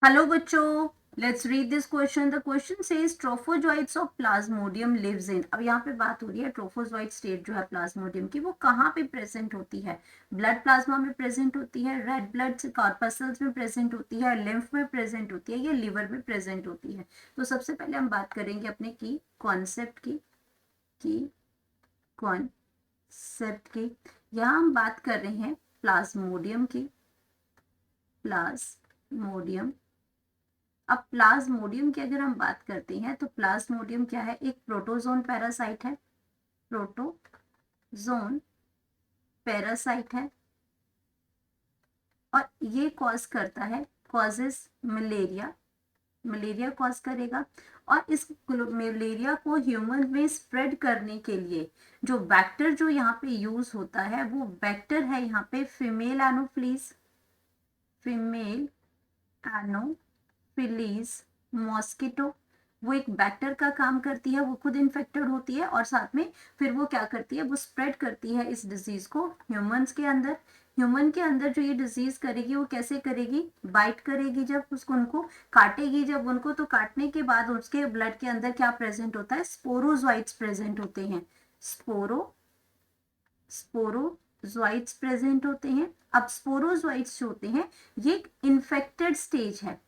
Hello बच्चों, let's read this question. The question says trophozoites of plasmodium lives in. अब यहाँ पे बात हो रही है ट्रोफोजोइट स्टेट जो है प्लाज्मोडियम की, वो कहाँ पे प्रेजेंट होती है। ब्लड प्लाज्मा में प्रेजेंट होती है, रेड ब्लड कॉर्पसल्स में प्रेजेंट होती है, लिम्फ में प्रेजेंट होती है, या लिवर में प्रेजेंट होती है। तो सबसे पहले हम बात करेंगे अपने की कॉन्सेप्ट की कॉन्सेप्ट की। यहाँ हम बात कर रहे हैं प्लाज्मोडियम की। प्लाज्मोडियम। अब प्लाज्मोडियम की अगर हम बात करते हैं तो प्लाज्मोडियम क्या है, एक प्रोटोजोन पैरासाइट है। प्रोटोजोन पैरासाइट है और ये कॉज करता है, कॉजेस मलेरिया। मलेरिया कॉज करेगा। और इस मलेरिया को ह्यूमन में स्प्रेड करने के लिए जो वेक्टर जो यहाँ पे यूज होता है वो वेक्टर है यहाँ पे female anopheles. Female anopheles mosquito. वो एक बैक्टर का काम करती है, वो खुद इन्फेक्टेड होती है और साथ में फिर वो क्या करती है, वो स्प्रेड करती है इस डिजीज को ह्यूमंस के अंदर। ह्यूमन के अंदर जो ये डिजीज करेगी वो कैसे करेगी, बाइट करेगी, जब उसको उनको काटेगी जब उनको, तो काटने के बाद उसके ब्लड के अंदर क्या प्रेजेंट होता है, स्पोरोजोइट्स प्रेजेंट होते हैं। स्पोरोजोइट्स प्रेजेंट होते हैं। अब स्पोरोजोइट्स जो होते हैं ये एक इन्फेक्टेड स्टेज है।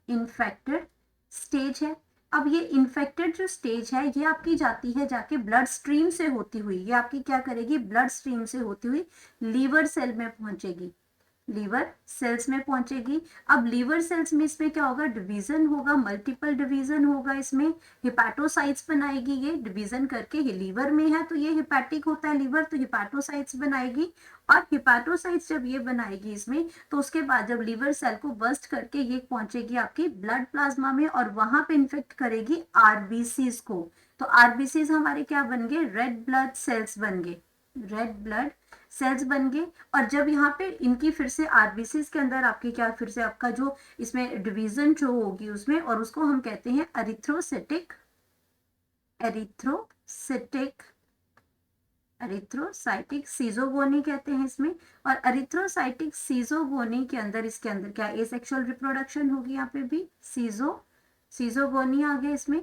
इन्फेक्टेड स्टेज है। अब ये इन्फेक्टेड जो स्टेज है ये आपकी जाती है जाके ब्लड स्ट्रीम से होती हुई, ये आपकी क्या करेगी, ब्लड स्ट्रीम से होती हुई लीवर सेल में पहुंचेगी। लीवर सेल्स में पहुंचेगी। अब लीवर सेल्स में इसमें क्या होगा, डिवीजन होगा, मल्टीपल डिवीजन होगा। इसमें हिपैटोसाइट्स बनाएगी, ये डिवीजन करके, ये लीवर में है तो ये हिपैटिक होता है लीवर, तो हिपैटोसाइट्स बनाएगी। और हिपैटोसाइट्स जब ये बनाएगी इसमें, तो उसके बाद जब लीवर सेल को बस्ट करके ये पहुंचेगी आपकी ब्लड प्लाज्मा में और वहां पे इन्फेक्ट करेगी आरबीसीज को। तो आरबीसीज हमारे क्या बन गए, रेड ब्लड सेल्स बन गए। रेड ब्लड सेल्स बन गए। और जब यहाँ पे इनकी फिर से आरबीसीज के अंदर आपकी क्या, फिर से आपका जो इसमें डिवीजन जो होगी उसमें, और उसको हम कहते हैं एरिथ्रोसिटिक, एरिथ्रोसिटिक, एरिथ्रोसाइटिक सीजोगोनी कहते हैं इसमें। और एरिथ्रोसाइटिक सीजोगोनी के अंदर, इसके अंदर क्या एसेक्सुअल रिप्रोडक्शन होगी, यहाँ पे भी सीजोगोनी आ गया इसमें।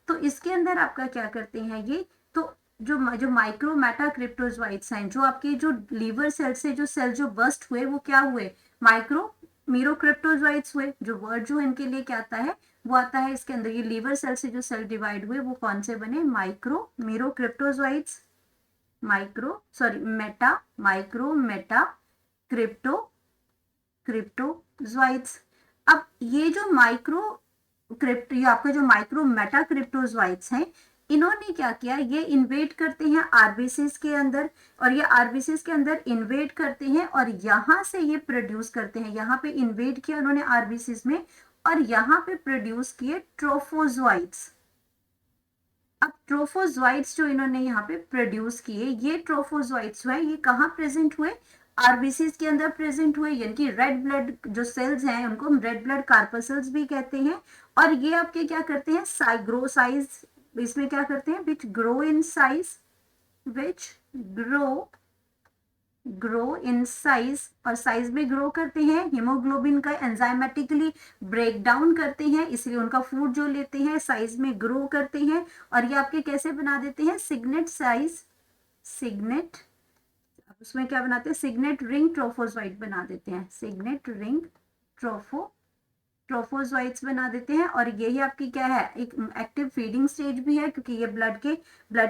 तो इसके अंदर आपका क्या करते हैं ये, तो जो माइक्रोमेटा क्रिप्टोजोइट्स हैं, जो आपके जो लीवर सेल से जो सेल जो बस्ट हुए वो क्या हुए, माइक्रो मीरोक्रिप्टोजोइट्स हुए। जो वर्ड जो इनके लिए क्या आता है, वो आता है इसके अंदर, ये लीवर सेल से जो सेल डिवाइड हुए वो कौन से बने, micro merocryptozoites. Micro metacryptozoites. अब ये जो ये आपका जो माइक्रो मेटा क्रिप्टोजोइट्स हैं, इन्होंने क्या किया, ये इन्वेट करते हैं आरबीसीज के अंदर, और ये आरबीसीज के अंदर इन्वेट करते हैं और यहां से ये प्रोड्यूस करते हैं, यहाँ पे इन्वेट किया उन्होंने आरबीसीज में और यहाँ पे प्रोड्यूस किए ट्रोफोजोइट्स। अब ट्रोफोजोइट्स जो इन्होंने यहाँ पे प्रोड्यूस किए, ये ट्रोफोजोइट्स जो है ये कहाँ प्रेजेंट हुए, आरबीसीज के अंदर प्रेजेंट हुए, यानी कि रेड ब्लड जो सेल्स हैं उनको हम रेड ब्लड कार्पसल्स भी कहते हैं। और ये आपके क्या करते हैं, ग्रो साइज, इसमें क्या करते हैं, which grow in size, which grow in size, और साइज में ग्रो करते हैं, हीमोग्लोबिन का एंजाइमेटिकली ब्रेक डाउन करते हैं, इसलिए उनका फूड जो लेते हैं साइज में ग्रो करते हैं। और ये आपके कैसे बना देते हैं, सिग्नेट साइज, सिग्नेट, उसमें क्या बनाते हैं, सिग्नेट रिंग ट्रोफोजोइट बना देते हैं, सिग्नेट रिंग ट्रोफोजोइट्स बना देते हैं। और यही आपकी क्या है, एक एक्टिव फीडिंग स्टेज भी है, क्योंकि ये ब्लड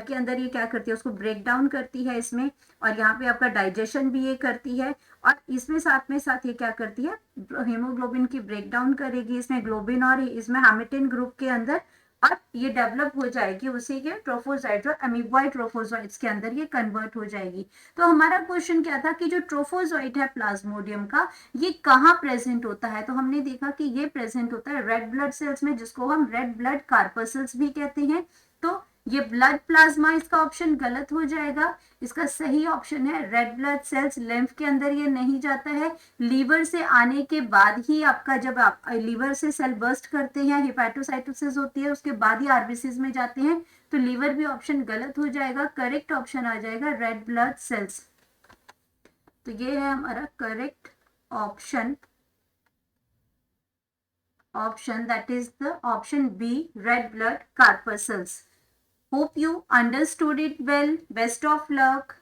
के अंदर ये क्या करती है, उसको ब्रेक डाउन करती है इसमें, और यहाँ पे आपका डाइजेशन भी ये करती है। और इसमें साथ ये क्या करती है, हीमोग्लोबिन की ब्रेक डाउन करेगी इसमें, ग्लोबिन और इसमें हैमिटिन ग्रुप के अंदर, और ये डेवलप हो जाएगी उसी के ट्रोफोजाइट और अमीबॉइड ट्रोफोजाइट्स के अंदर ये कन्वर्ट हो जाएगी। तो हमारा क्वेश्चन क्या था कि जो ट्रोफोजाइट है प्लाज्मोडियम का, ये कहाँ प्रेजेंट होता है, तो हमने देखा कि ये प्रेजेंट होता है रेड ब्लड सेल्स में, जिसको हम रेड ब्लड कार्पसल्स भी कहते हैं। तो ये ब्लड प्लाज्मा, इसका ऑप्शन गलत हो जाएगा। इसका सही ऑप्शन है रेड ब्लड सेल्स, लिम्फ के अंदर ये नहीं जाता है। लीवर से आने के बाद ही आपका, जब आप लीवर से सेल बर्स्ट करते हैं, हिपैटोसाइटोसिस होती है, उसके बाद ही आरबीसीज में जाते हैं। तो लीवर भी ऑप्शन गलत हो जाएगा, करेक्ट ऑप्शन आ जाएगा रेड ब्लड सेल्स। तो ये है हमारा correct option. option, that is the option B, red blood corpuscles. Hope you understood it well. Best of luck.